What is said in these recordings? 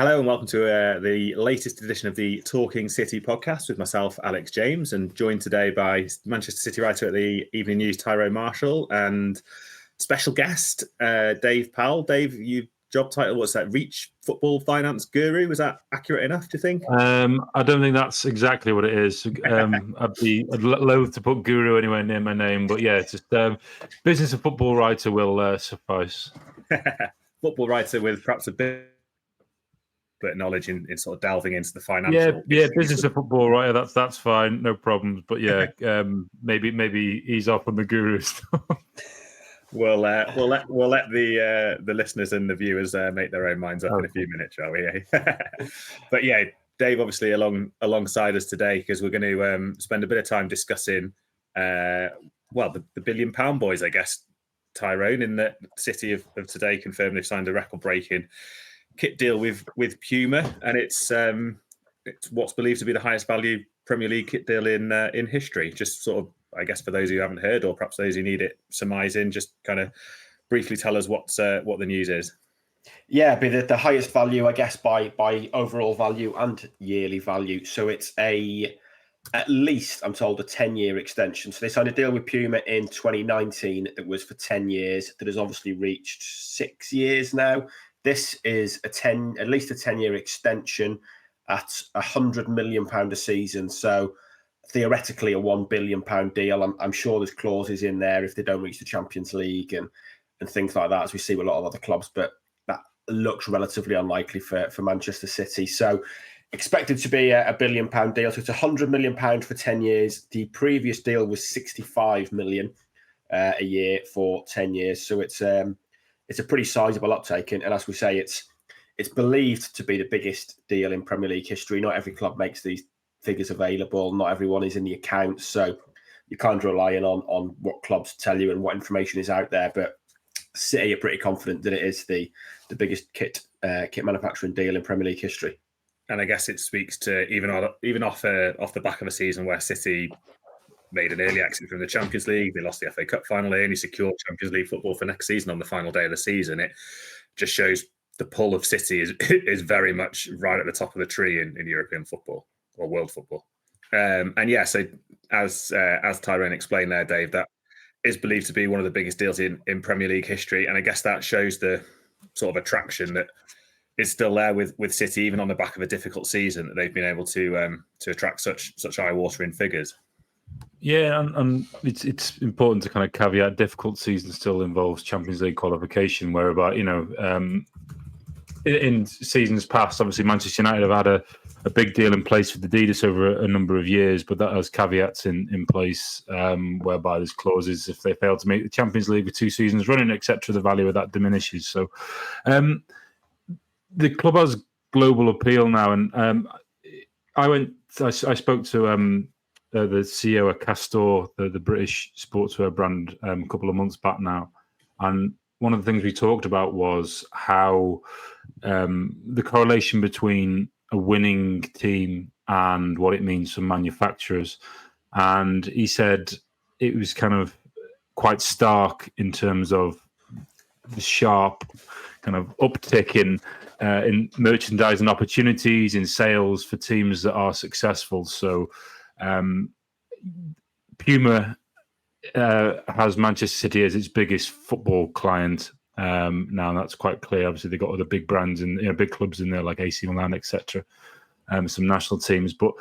Hello and welcome to the latest edition of the Talking City podcast with myself, Alex James, and joined today by Manchester City writer at the Evening News, Tyrone Marshall, and special guest, Dave Powell. Dave, your job title, what's that? Reach Football Finance Guru? Was that accurate enough, do you think? I don't think that's exactly what it is. I'd loathe to put guru anywhere near my name, but yeah, just business and football writer will suffice. Football writer with perhaps a bit of knowledge in sort of delving into the financial. Yeah, business and football writer. That's fine, no problems. But yeah, maybe ease off on the guru stuff. We'll let the listeners and the viewers make their own minds up in a few minutes, shall we? But yeah, Dave, obviously alongside us today because we're going to spend a bit of time discussing, the £1 billion boys, I guess. Tyrone, in the City of today, confirmed they've signed a record-breaking kit deal with Puma, and it's what's believed to be the highest value Premier League kit deal in history. Just sort of, I guess, for those who haven't heard, or perhaps those who need it surmising, just kind of briefly tell us what the news is. Yeah, be the highest value, I guess, by overall value and yearly value. So it's at least, I'm told, a 10-year extension. So they signed a deal with Puma in 2019 that was for 10 years. That has obviously reached 6 years now. This is at least a 10-year extension at £100 million a season. So theoretically, a £1 billion deal. I'm sure there's clauses in there if they don't reach the Champions League and things like that, as we see with a lot of other clubs. But that looks relatively unlikely for Manchester City. So expected to be a £1 billion deal. So it's £100 million for 10 years. The previous deal was £65 million a year for 10 years. So it's a pretty sizable uptake. And as we say, it's believed to be the biggest deal in Premier League history. Not every club makes these figures available. Not everyone is in the accounts. So you're kind of relying on what clubs tell you and what information is out there. But City are pretty confident that it is the biggest kit manufacturing deal in Premier League history. And I guess it speaks to even off the back of a season where City made an early exit from the Champions League. They lost the FA Cup final. They only secured Champions League football for next season on the final day of the season. It just shows the pull of City is very much right at the top of the tree in European football or world football. And yeah, so as Tyrone explained there, Dave, that is believed to be one of the biggest deals in Premier League history. And I guess that shows the sort of attraction that is still there with City, even on the back of a difficult season, that they've been able to attract such eye-watering figures. Yeah, and it's important to kind of caveat difficult season still involves Champions League qualification, whereby, in seasons past, obviously Manchester United have had a big deal in place with Adidas over a number of years, but that has caveats in place whereby there's clauses if they fail to make the Champions League with 2 seasons running, etc., the value of that diminishes. So the club has global appeal now, and I spoke to the CEO of Castor, the British sportswear brand, a couple of months back now. And one of the things we talked about was how the correlation between a winning team and what it means for manufacturers. And he said it was kind of quite stark in terms of the sharp kind of uptick in merchandising opportunities, in sales for teams that are successful. So Puma has Manchester City as its biggest football client now. That's quite clear. Obviously, they've got other big brands and big clubs in there like AC Milan, etc. Some national teams, but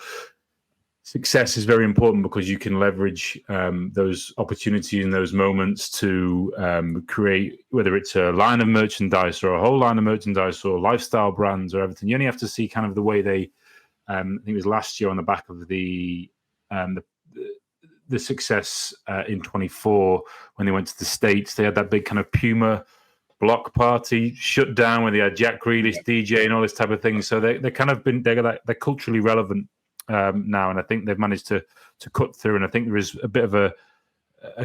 success is very important because you can leverage those opportunities and those moments to create, whether it's a line of merchandise or a whole line of merchandise or lifestyle brands or everything. You only have to see kind of the way they. I think it was last year on the back of the success in 24 when they went to the States. They had that big kind of Puma block party shut down where they had Jack Grealish DJ and all this type of thing. So they're culturally relevant now, and I think they've managed to cut through. And I think there is a bit of a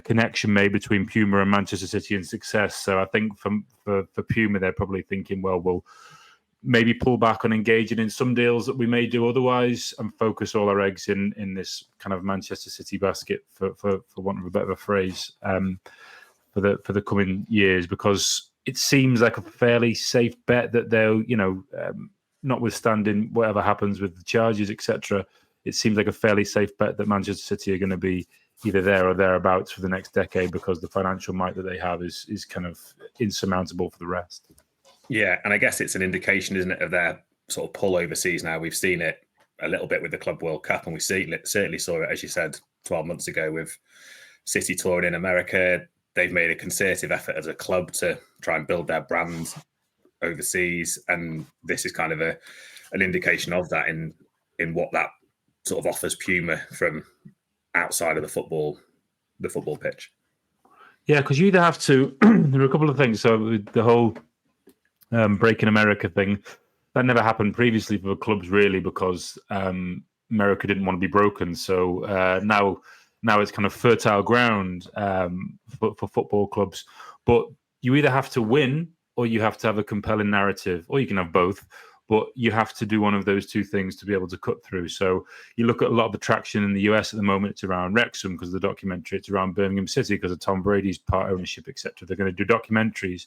connection made between Puma and Manchester City and success. So I think for Puma, they're probably thinking, well, we'll maybe pull back on engaging in some deals that we may do otherwise and focus all our eggs in this kind of Manchester City basket, for want of a better phrase, for the coming years, because it seems like a fairly safe bet that they'll, notwithstanding whatever happens with the charges, etc., it seems like a fairly safe bet that Manchester City are going to be either there or thereabouts for the next decade, because the financial might that they have is kind of insurmountable for the rest. Yeah, and I guess it's an indication, isn't it, of their sort of pull overseas now. We've seen it a little bit with the Club World Cup, and we certainly saw it, as you said, 12 months ago with City touring in America. They've made a concerted effort as a club to try and build their brand overseas, and this is kind of an indication of that in what that sort of offers Puma from outside of the football pitch. Yeah, because you either have to. There are a couple of things. So the whole Breaking America thing, that never happened previously for the clubs, really, because America didn't want to be broken. So now it's kind of fertile ground for football clubs. But you either have to win or you have to have a compelling narrative, or you can have both. But you have to do one of those two things to be able to cut through. So you look at a lot of the traction in the US at the moment. It's around Wrexham because of the documentary. It's around Birmingham City because of Tom Brady's part ownership, etc. They're going to do documentaries.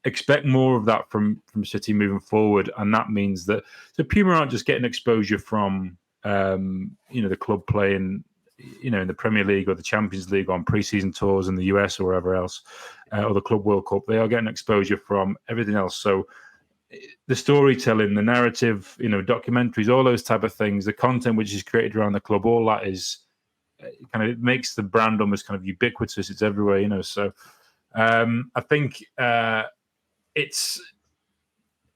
Expect more of that from City moving forward, and that means that the Puma aren't just getting exposure from the club playing in the Premier League or the Champions League on pre-season tours in the US or wherever else, or the Club World Cup. They are getting exposure from everything else. So the storytelling, the narrative, documentaries, all those type of things, the content which is created around the club, all that is it makes the brand almost kind of ubiquitous. It's everywhere, So I think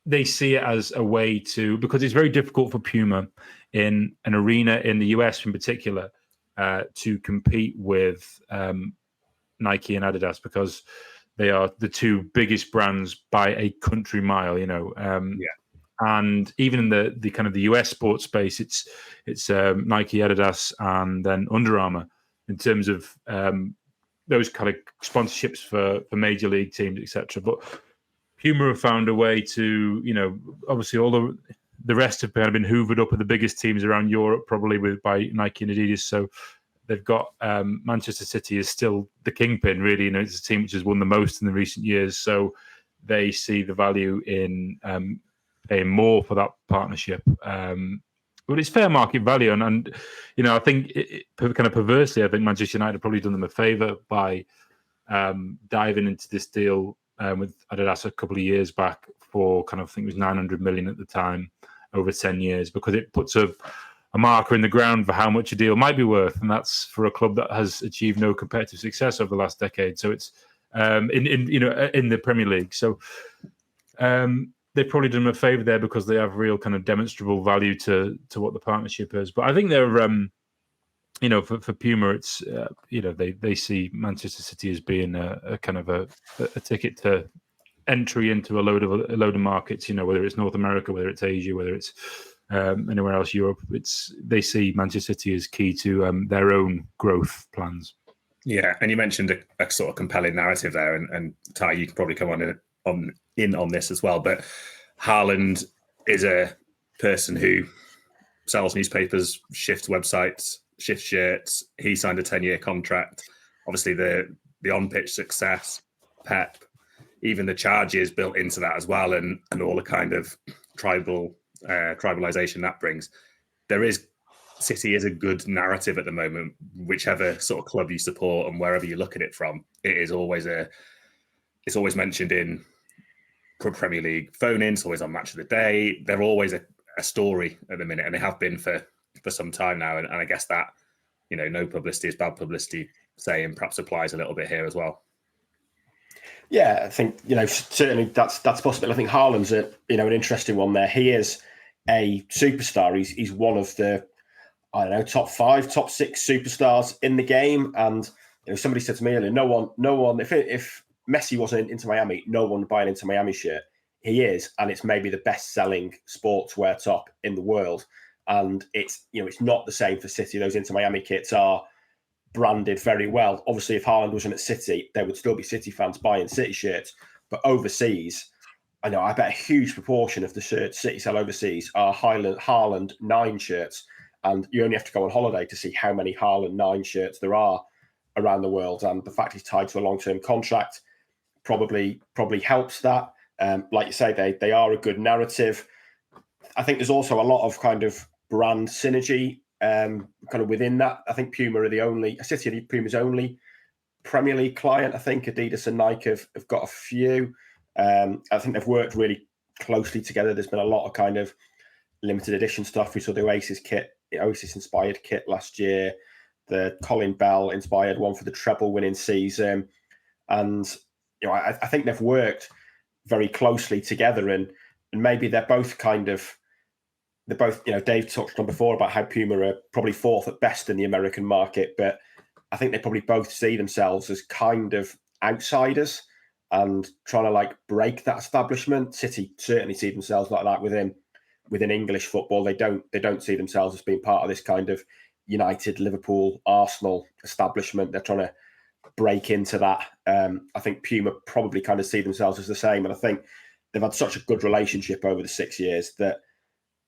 they see it as a way to, because it's very difficult for Puma in an arena in the US in particular to compete with Nike and Adidas, because they are the two biggest brands by a country mile, And even in the kind of the US sports space, it's Nike, Adidas, and then Under Armour in terms of those kind of sponsorships for major league teams, etc. But Puma have found a way to, obviously all the rest have kind of been hoovered up with the biggest teams around Europe, probably by Nike and Adidas. So they've got Manchester City is still the kingpin, really. It's a team which has won the most in the recent years. So they see the value in paying more for that partnership. But it's fair market value. And I think kind of perversely, I think Manchester United have probably done them a favour by diving into this deal with Adidas a couple of years back for I think it was 900 million at the time over 10 years, because it puts a marker in the ground for how much a deal might be worth, and that's for a club that has achieved no competitive success over the last decade. So it's in the Premier League. So they've probably done them a favour there because they have real kind of demonstrable value to what the partnership is. But I think they're for Puma, it's they see Manchester City as being a kind of a ticket to entry into a load of markets. Whether it's North America, whether it's Asia, whether it's anywhere else, Europe. They see Manchester City as key to their own growth plans. Yeah, and you mentioned a sort of compelling narrative there, and Ty, you can probably come on this as well. But Haaland is a person who sells newspapers, shifts websites, shifts shirts. He signed a 10-year contract. Obviously, the on-pitch success, Pep, even the charges built into that as well, and all the kind of tribalization that brings. City is a good narrative at the moment, whichever sort of club you support and wherever you look at it from. It's always mentioned in Premier League phone-ins, always on Match of the Day. They're always a story at the minute, and they have been for some time now. And I guess that, no publicity is bad publicity saying perhaps applies a little bit here as well. Yeah, I think, certainly that's possible. I think Haaland's an interesting one there. He is a superstar. He's one of the, top 5, top 6 superstars in the game. And somebody said to me earlier, no one, if Messi wasn't into Miami, no one would buy an Inter Miami shirt. He is, and it's maybe the best-selling sportswear top in the world. And it's not the same for City. Those Inter Miami kits are branded very well. Obviously, if Haaland wasn't at City, there would still be City fans buying City shirts. But overseas, I bet a huge proportion of the shirts City sell overseas are Haaland 9 shirts. And you only have to go on holiday to see how many Haaland 9 shirts there are around the world. And the fact he's tied to a long-term contract probably helps that. Like you say, they are a good narrative. I think there's also a lot of kind of brand synergy kind of within that. I think Puma are City and Puma's only Premier League client. I think Adidas and Nike have got a few. I think they've worked really closely together. There's been a lot of kind of limited edition stuff. We saw the Oasis inspired kit last year, the Colin Bell inspired one for the treble winning season. And, I think they've worked very closely together, and maybe they're both, Dave touched on before about how Puma are probably fourth at best in the American market, but I think they probably both see themselves as kind of outsiders and trying to like break that establishment. City certainly see themselves like that within English football. They don't see themselves as being part of this kind of United, Liverpool, Arsenal establishment. They're trying to break into that. I think Puma probably kind of see themselves as the same, and I think they've had such a good relationship over the 6 years that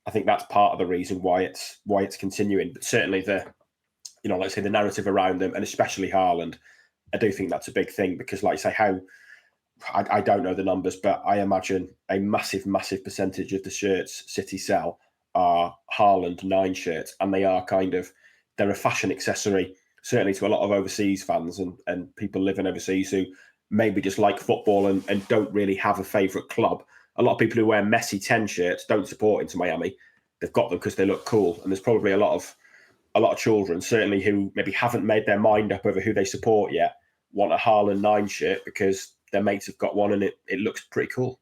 I think that's part of the reason why it's continuing. But certainly let's say the narrative around them, and especially Haaland, I do think that's a big thing, because like I say, I don't know the numbers, but I imagine a massive, massive percentage of the shirts City sell are Haaland 9 shirts, and they're a fashion accessory, certainly to a lot of overseas fans and people living overseas who maybe just like football and don't really have a favourite club. A lot of people who wear Messi 10 shirts don't support Inter Miami. They've got them because they look cool, and there's probably a lot of children, certainly, who maybe haven't made their mind up over who they support yet, want a Haaland 9 shirt because their mates have got one and it looks pretty cool.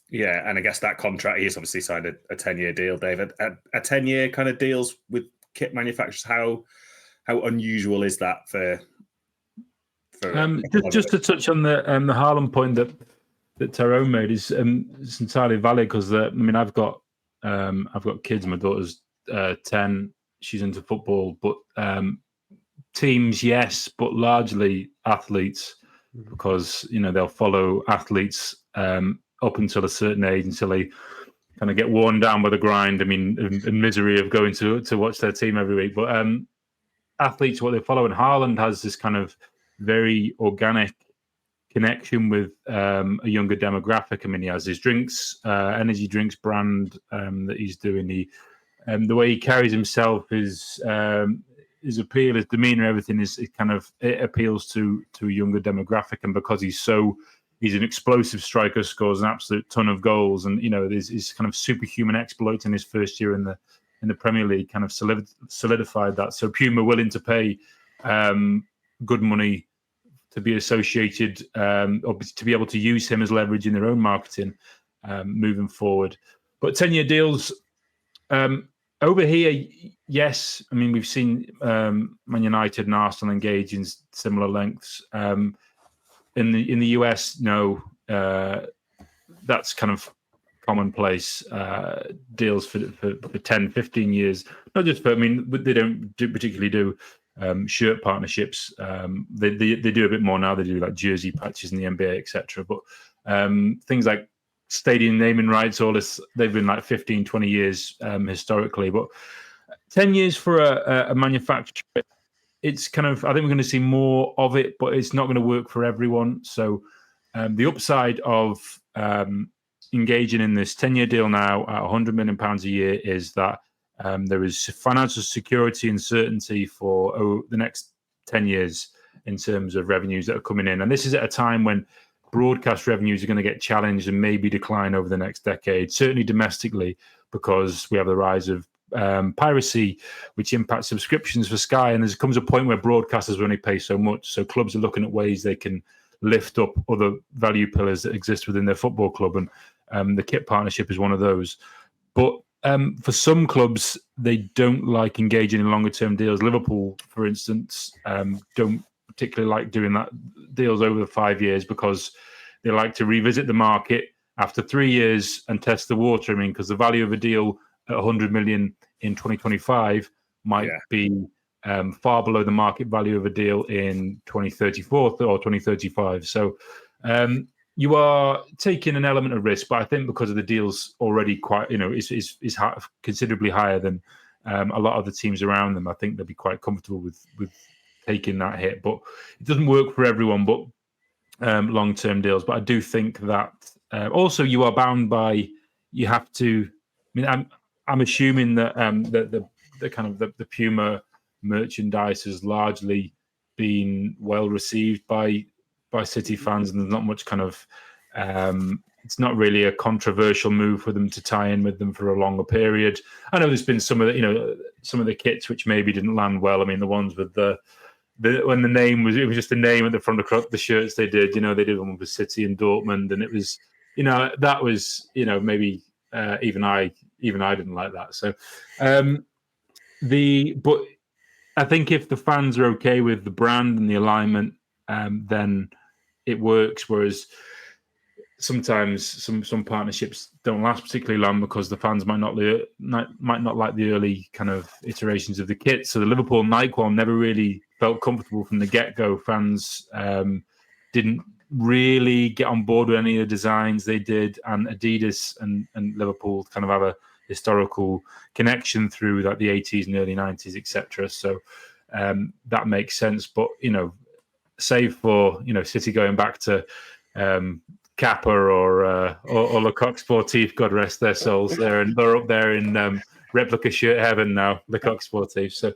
Yeah, and I guess that contract, he's obviously signed a 10-year deal, David. A 10-year kind of deals with kit manufacturers, how unusual is that for just to touch on the Harlem point that Tyrone made is it's entirely valid, because I've got kids. My daughter's 10. She's into football, but teams, yes, but largely athletes, because they'll follow athletes up until a certain age, until they kind of get worn down by the grind. And misery of going to watch their team every week. But athletes, what they follow, and Haaland has this kind of very organic connection with a younger demographic. He has his drinks, energy drinks brand that he's doing. The way he carries himself, his appeal, his demeanor, everything it appeals to a younger demographic. And because he's an explosive striker, scores an absolute ton of goals, and his kind of superhuman exploits in his first year in the Premier League kind of solidified that. So Puma willing to pay good money to be associated, or to be able to use him as leverage in their own marketing moving forward. But 10-year deals over here, yes. We've seen Man United and Arsenal engage in similar lengths. In the US, no, that's kind of commonplace. Deals for 10, 15 years. Not just for, they don't particularly do shirt partnerships. They do a bit more now. They do like jersey patches in the NBA, etc. But things like stadium naming rights, all this, they've been like 15, 20 years historically. But 10 years for a manufacturer, it's kind of, I think we're going to see more of it, but it's not going to work for everyone. So the upside of engaging in this 10-year deal now at £100 million a year is that there is financial security and certainty for the next 10 years in terms of revenues that are coming in. And this is at a time when broadcast revenues are going to get challenged and maybe decline over the next decade, certainly domestically, because we have the rise of piracy, which impacts subscriptions for Sky. And there comes a point where broadcasters only pay so much. So clubs are looking at ways they can lift up other value pillars that exist within their football club. And the kit partnership is one of those. But for some clubs, they don't like engaging in longer term deals. Liverpool, for instance, don't particularly like doing that deals over the 5 years, because they like to revisit the market after 3 years and test the water. Because the value of a deal at 100 million in 2025 might be far below the market value of a deal in 2034 or 2035. So you are taking an element of risk, but I think because of the deals already quite, is considerably higher than a lot of the teams around them, I think they'll be quite comfortable with taking that hit. But it doesn't work for everyone, but long-term deals. But I do think that also you are bound by, you have to, mean, I'm assuming that the kind of the Puma merchandise has largely been well received by City fans, and there's not much kind of it's not really a controversial move for them to tie in with them for a longer period. I know there's been some of the kits which maybe didn't land well. I mean, the ones with when the name was, it was just a name at the front of the shirts they did. They did one with City and Dortmund, and it was, that was, maybe even I didn't like that. So, but I think if the fans are okay with the brand and the alignment, then it works. Whereas sometimes some partnerships don't last particularly long because the fans might not like the early kind of iterations of the kit. So the Liverpool Nike one never really felt comfortable from the get-go. Fans didn't really get on board with any of the designs they did, and Adidas and Liverpool kind of have a historical connection through like the 80s and early 90s, etc. So that makes sense. But save for City going back to Kappa or Lecoq Sportif, God rest their souls, they're up there in replica shirt heaven now, Lecoq Sportif. So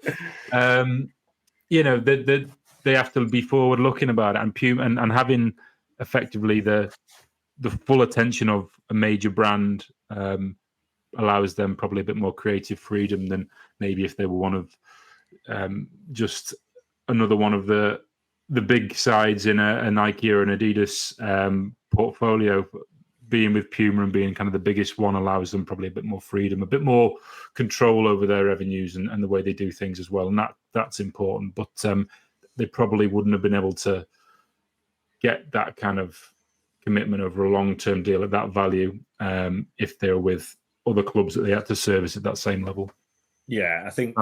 they have to be forward looking about it, and Puma and having effectively the full attention of a major brand allows them probably a bit more creative freedom than maybe if they were one of just another one of the big sides in a Nike or an Adidas portfolio. Being with Puma and being kind of the biggest one allows them probably a bit more freedom, a bit more control over their revenues and the way they do things as well. And that's important. But they probably wouldn't have been able to get that kind of commitment over a long-term deal at that value if they were with other clubs that they had to service at that same level. Yeah, I think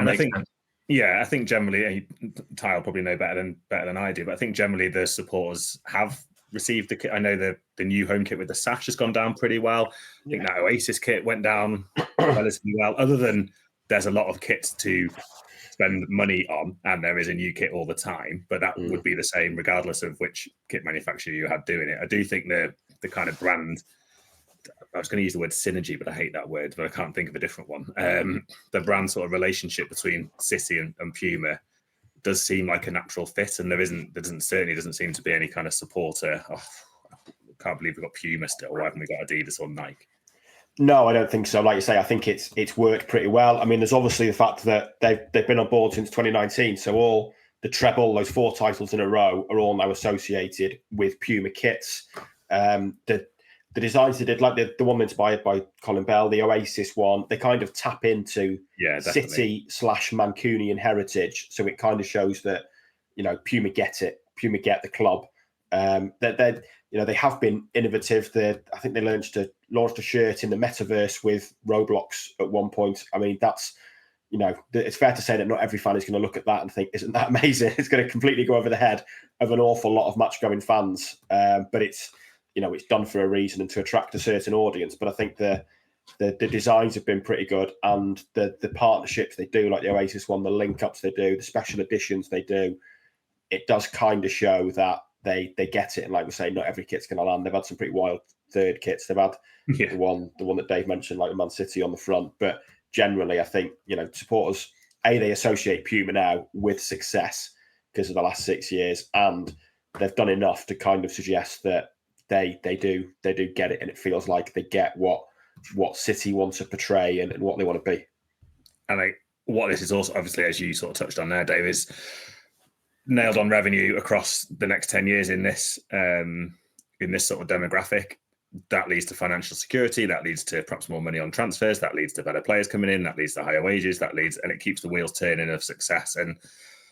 generally, Ty will probably know better than I do, but I think generally the supporters have received the kit. I know the new home kit with the sash has gone down pretty well. I think that Oasis kit went down relatively well, other than there's a lot of kits to spend money on, and there is a new kit all the time, but that would be the same regardless of which kit manufacturer you had doing it. I do think the kind of brand, I was going to use the word synergy, but I hate that word, but I can't think of a different one. The brand sort of relationship between City and Puma does seem like a natural fit, and there certainly doesn't seem to be any kind of supporter. Oh, I can't believe we've got Puma still. Why haven't we got Adidas or Nike? No, I don't think so. Like you say, I think it's worked pretty well. I mean, there's obviously the fact that they've been on board since 2019, so all the treble, those 4 titles in a row, are all now associated with Puma kits. The designs they did, like the one inspired by Colin Bell, the Oasis one, they kind of tap into City/Mancunian heritage. So it kind of shows that, Puma get it. Puma get the club. They have been innovative. I think they launched a shirt in the metaverse with Roblox at one point. I mean, that's, it's fair to say that not every fan is going to look at that and think, isn't that amazing? It's going to completely go over the head of an awful lot of match-going fans. But it's done for a reason and to attract a certain audience. But I think the designs have been pretty good, and the partnerships they do, like the Oasis one, the link-ups they do, the special editions they do, it does kind of show that they get it. And like we say, not every kit's going to land. They've had some pretty wild third kits. They've had the one that Dave mentioned, like the Man City on the front. But generally, I think, supporters, they associate Puma now with success because of the last 6 years, and they've done enough to kind of suggest that they do get it, and it feels like they get what City wants to portray and what they want to be. And what this is also, obviously, as you sort of touched on there, Dave, is nailed on revenue across the next 10 years in this sort of demographic. That leads to financial security. That leads to perhaps more money on transfers. That leads to better players coming in. That leads to higher wages. And it keeps the wheels turning of success. And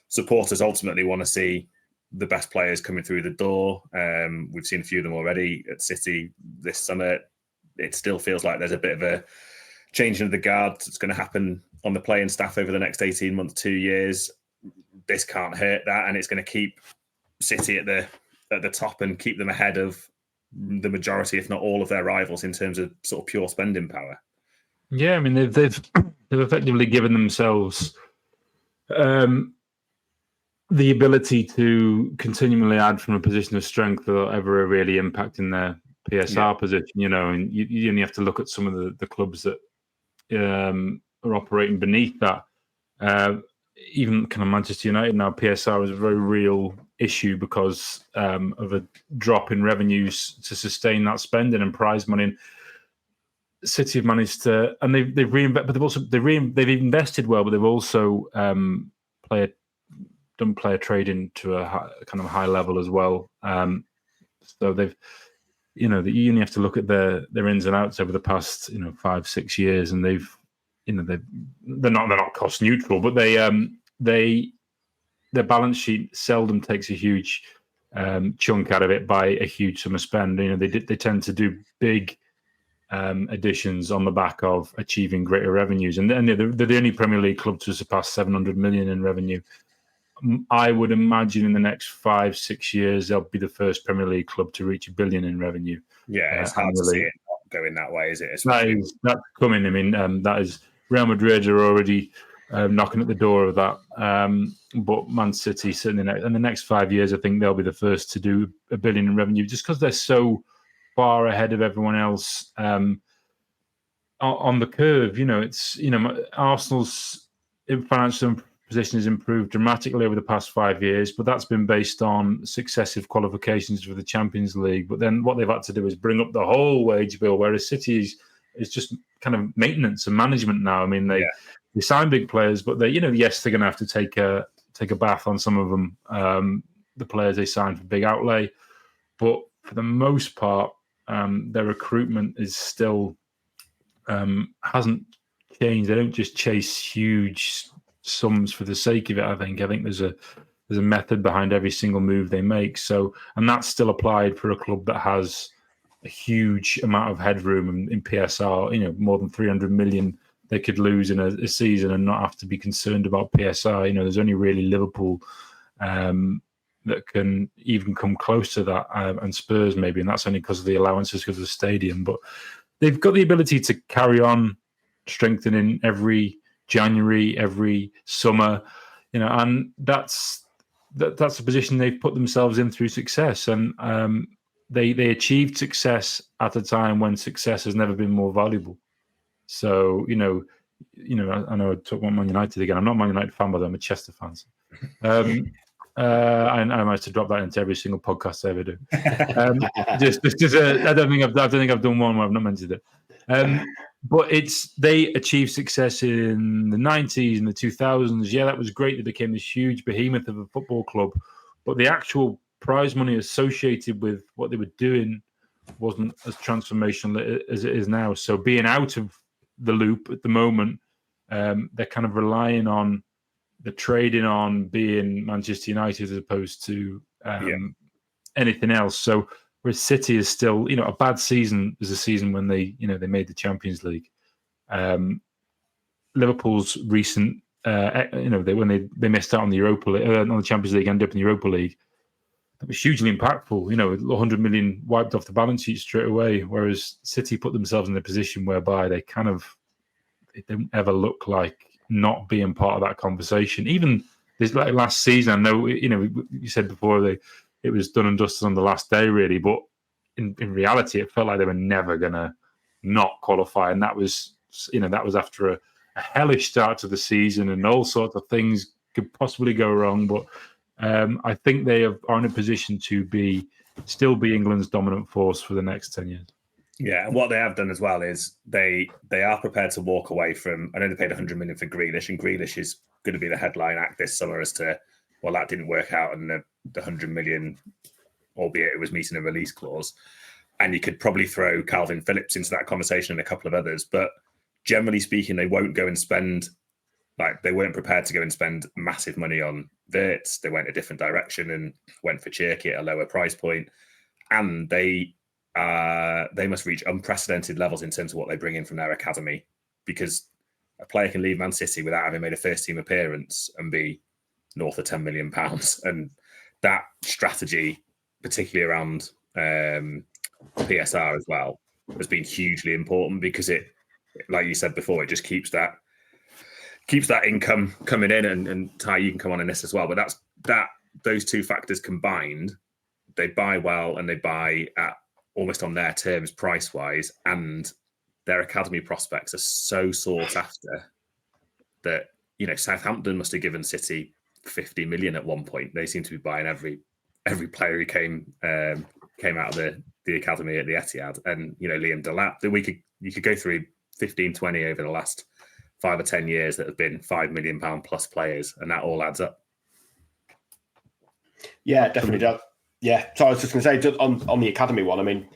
supporters ultimately want to see the best players coming through the door. We've seen a few of them already at City this summer. It still feels like there's a bit of a changing of the guard that's going to happen on the playing staff over the next 18 months, 2 years. This can't hurt that, and it's going to keep City at the top and keep them ahead of the majority, if not all, of their rivals in terms of sort of pure spending power. Yeah, I mean they've effectively given themselves the ability to continually add from a position of strength without ever really impacting their PSR position, and you only have to look at some of the clubs that are operating beneath that. Even kind of Manchester United now, PSR is a very real issue because of a drop in revenues to sustain that spending and prize money. And City have managed to, and they've reinvested, but they've invested well, but they've also done player trading to a kind of high level as well. So they've, you only have to look at their ins and outs over the past 5-6 years, and they're not cost neutral, but their balance sheet seldom takes a huge chunk out of it by a huge sum of spend. They tend to do big additions on the back of achieving greater revenues, and they're the only Premier League club to surpass 700 million in revenue. I would imagine in the next 5-6 years they'll be the first Premier League club to reach $1 billion in revenue. Yeah, it's hard to see it not going that way, is it? That's coming. I mean, that is Real Madrid are already knocking at the door of that. But Man City, certainly in the next 5 years, I think they'll be the first to do $1 billion in revenue, just because they're so far ahead of everyone else on the curve. Arsenal's financial position has improved dramatically over the past 5 years, but that's been based on successive qualifications for the Champions League. But then what they've had to do is bring up the whole wage bill, whereas City is just kind of maintenance and management now. I mean, they sign big players, but yes, they're going to have to take a bath on some of them, the players they sign for big outlay. But for the most part, their recruitment is still hasn't changed. They don't just chase huge sums for the sake of it. I think there's a method behind every single move they make. So, and that's still applied for a club that has a huge amount of headroom in PSR. More than 300 million they could lose in a season and not have to be concerned about PSR. There's only really Liverpool that can even come close to that, and Spurs maybe, and that's only because of the allowances because of the stadium. But they've got the ability to carry on strengthening every January, every summer, and that's a position they've put themselves in through success. And they achieved success at a time when success has never been more valuable. So, I know I talk about Man United again. I'm not a Man United fan, but I'm a Chester fan. I managed to drop that into every single podcast I ever do. I don't think I've done one where I've not mentioned it. But they achieved success in the 90s and the 2000s. Yeah, that was great. They became this huge behemoth of a football club, but the actual prize money associated with what they were doing wasn't as transformational as it is now. So being out of the loop at the moment, they're kind of relying on the trading on being Manchester United as opposed to anything else. So whereas City is still, a bad season is a season when they made the Champions League. Liverpool's recent, when they missed out on the Europa League, on the Champions League, ended up in the Europa League. That was hugely impactful. 100 million wiped off the balance sheet straight away. Whereas City put themselves in a position whereby they don't ever look like not being part of that conversation. Even this last season, I know, you said before it was done and dusted on the last day, really. But in reality, it felt like they were never going to not qualify. And that was after a hellish start to the season, and all sorts of things could possibly go wrong. But I think they are in a position to still be England's dominant force for the next 10 years. Yeah, and what they have done as well is they are prepared to walk away from. I know they paid 100 million for Grealish, and Grealish is going to be the headline act this summer as to, well, that didn't work out, and the 100 million, albeit it was meeting a release clause. And you could probably throw Calvin Phillips into that conversation and a couple of others, but generally speaking, they won't go and spend. They weren't prepared to go and spend massive money on Wirtz. They went a different direction and went for Cherki at a lower price point, and they must reach unprecedented levels in terms of what they bring in from their academy, because a player can leave Man City without having made a first team appearance and be north of £10 million. And that strategy, particularly around PSR as well, has been hugely important, because it, like you said before, it just keeps that income coming in. And Ty, you can come on in this as well, but those two factors combined, they buy well and they buy at almost on their terms price wise, and their academy prospects are so sought after that, Southampton must have given City 50 million at one point. They seem to be buying every player who came out of the academy at the Etihad. And, Liam Delap, you could go through 15, 20 over the last 5 or 10 years that have been £5 million plus players, and that all adds up. Yeah, definitely does. Yeah. So I was just going to say, on the academy one, I mean,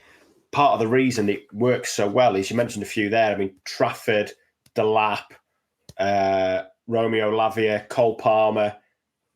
part of the reason it works so well is you mentioned a few there. I mean, Trafford, Delap, Romeo Lavia, Cole Palmer,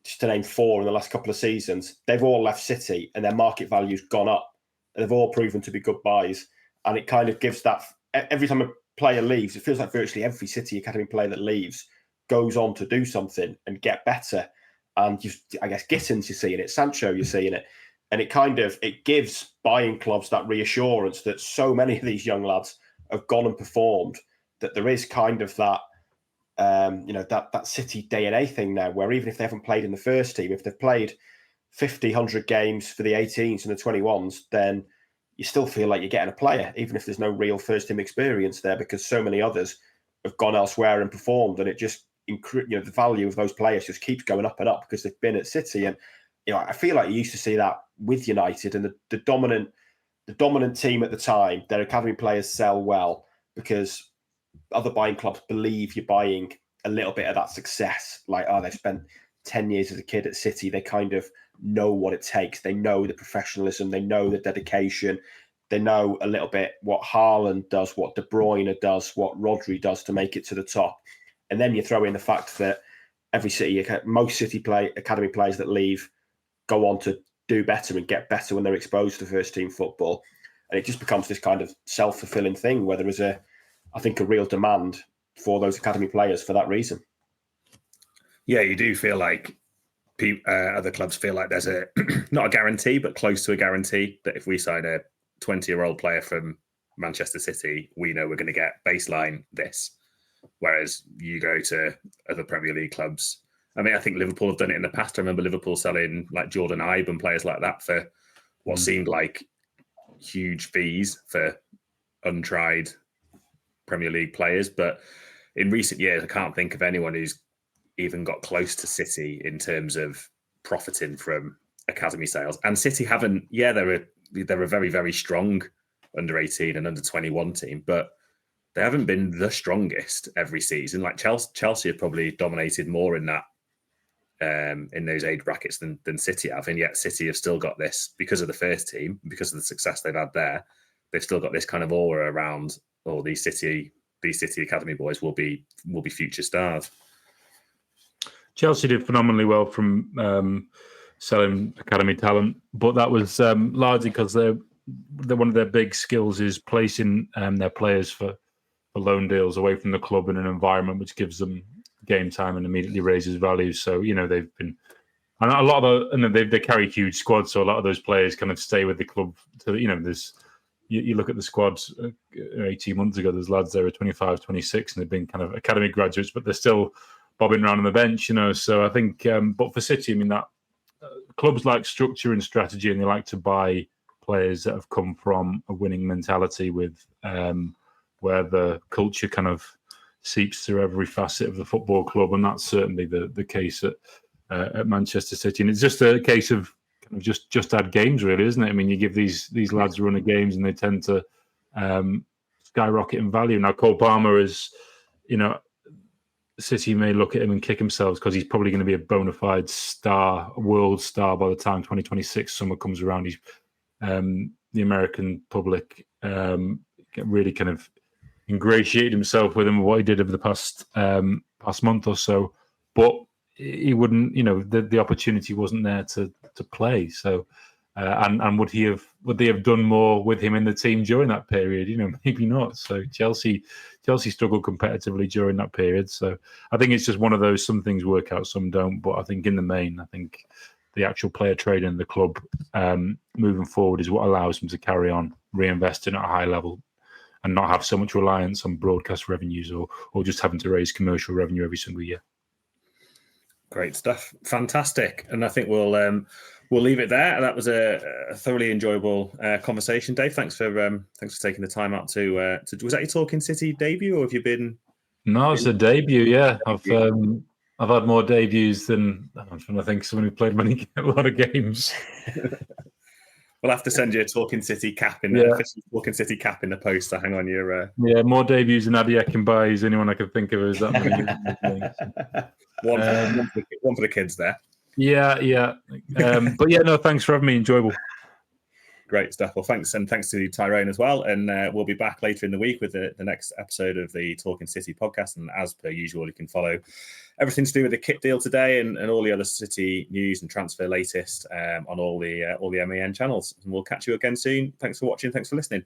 just to name 4 in the last couple of seasons. They've all left City and their market value's gone up. They've all proven to be good buys. And it kind of gives that, every time a player leaves, it feels like virtually every City academy player that leaves goes on to do something and get better. And I guess Gittins, you're seeing it, Sancho, you're seeing it. And it gives buying clubs that reassurance that so many of these young lads have gone and performed, that there is kind of that, that City DNA thing now, where even if they haven't played in the first team, if they've played 50, 100 games for the 18s and the 21s, then you still feel like you're getting a player, even if there's no real first team experience there, because so many others have gone elsewhere and performed. And it just, the value of those players just keeps going up and up because they've been at City. And, I feel like you used to see that with United, and the dominant team at the time, their academy players sell well because other buying clubs believe you're buying a little bit of that success. Like, they've spent 10 years as a kid at City. They kind of know what it takes. They know the professionalism. They know the dedication. They know a little bit what Haaland does, what De Bruyne does, what Rodri does to make it to the top. And then you throw in the fact that most City academy players that leave go on to do better and get better when they're exposed to first team football. And it just becomes this kind of self-fulfilling thing where there is a real demand for those academy players for that reason. Yeah, you do feel like other clubs feel like there's not a guarantee, but close to a guarantee that if we sign a 20-year-old player from Manchester City, we know we're going to get baseline this. Whereas you go to other Premier League clubs. I mean, I think Liverpool have done it in the past. I remember Liverpool selling like Jordan Ibe and players like that for what seemed like huge fees for untried Premier League players. But in recent years, I can't think of anyone who's even got close to City in terms of profiting from academy sales. And City haven't, they're a very, very strong under 18 and under 21 team, but they haven't been the strongest every season. Like Chelsea have probably dominated more in that, in those age brackets than City have. And yet City have still got this, because of the first team, because of the success they've had there, they've still got this kind of aura around, these City academy boys will be future stars. Chelsea did phenomenally well from selling academy talent, but that was largely because they're one of their big skills is placing their players for loan deals away from the club in an environment which gives them game time and immediately raises value. So, they've been, and a lot of they carry huge squads. So a lot of those players kind of stay with the club. So, there's, you look at the squads 18 months ago, there's lads there are 25, 26, and they've been kind of academy graduates, but they're still bobbing around on the bench, So I think, but for City, I mean, that clubs like structure and strategy, and they like to buy players that have come from a winning mentality with, where the culture kind of seeps through every facet of the football club, and that's certainly the case at Manchester City. And it's just a case of kind of just add games, really, isn't it? I mean, you give these lads a run of games, and they tend to skyrocket in value. Now, Cole Palmer is, City may look at him and kick themselves because he's probably going to be a bona fide star, a world star by the time 2026 summer comes around. He's the American public really kind of ingratiated himself with him, what he did over the past month or so, but he wouldn't, the opportunity wasn't there to play. So, and would they have done more with him in the team during that period? Maybe not. So Chelsea struggled competitively during that period. So I think it's just one of those, some things work out, some don't. But I think in the main, the actual player trade in the club moving forward is what allows them to carry on reinvesting at a high level and not have so much reliance on broadcast revenues or just having to raise commercial revenue every single year. Great stuff. Fantastic. And I think we'll leave it there. That was a thoroughly enjoyable conversation, Dave. Thanks for taking the time out to was that your Talking City debut, or have you been? No, it's a debut. Yeah, I've had more debuts than I'm trying to think. Someone who played a lot of games. We'll have to send you a Talking City cap official Talking City cap in the post to hang on your. More debuts than Adi Ekinbai is anyone I can think of is that many. One for the kids there. Yeah. But yeah, no, thanks for having me. Enjoyable. Great stuff. Well, thanks to Tyrone as well. And we'll be back later in the week with the next episode of the Talking City podcast. And as per usual, you can follow everything to do with the kit deal today and all the other City news and transfer latest on all the MEN channels. And we'll catch you again soon. Thanks for watching. Thanks for listening.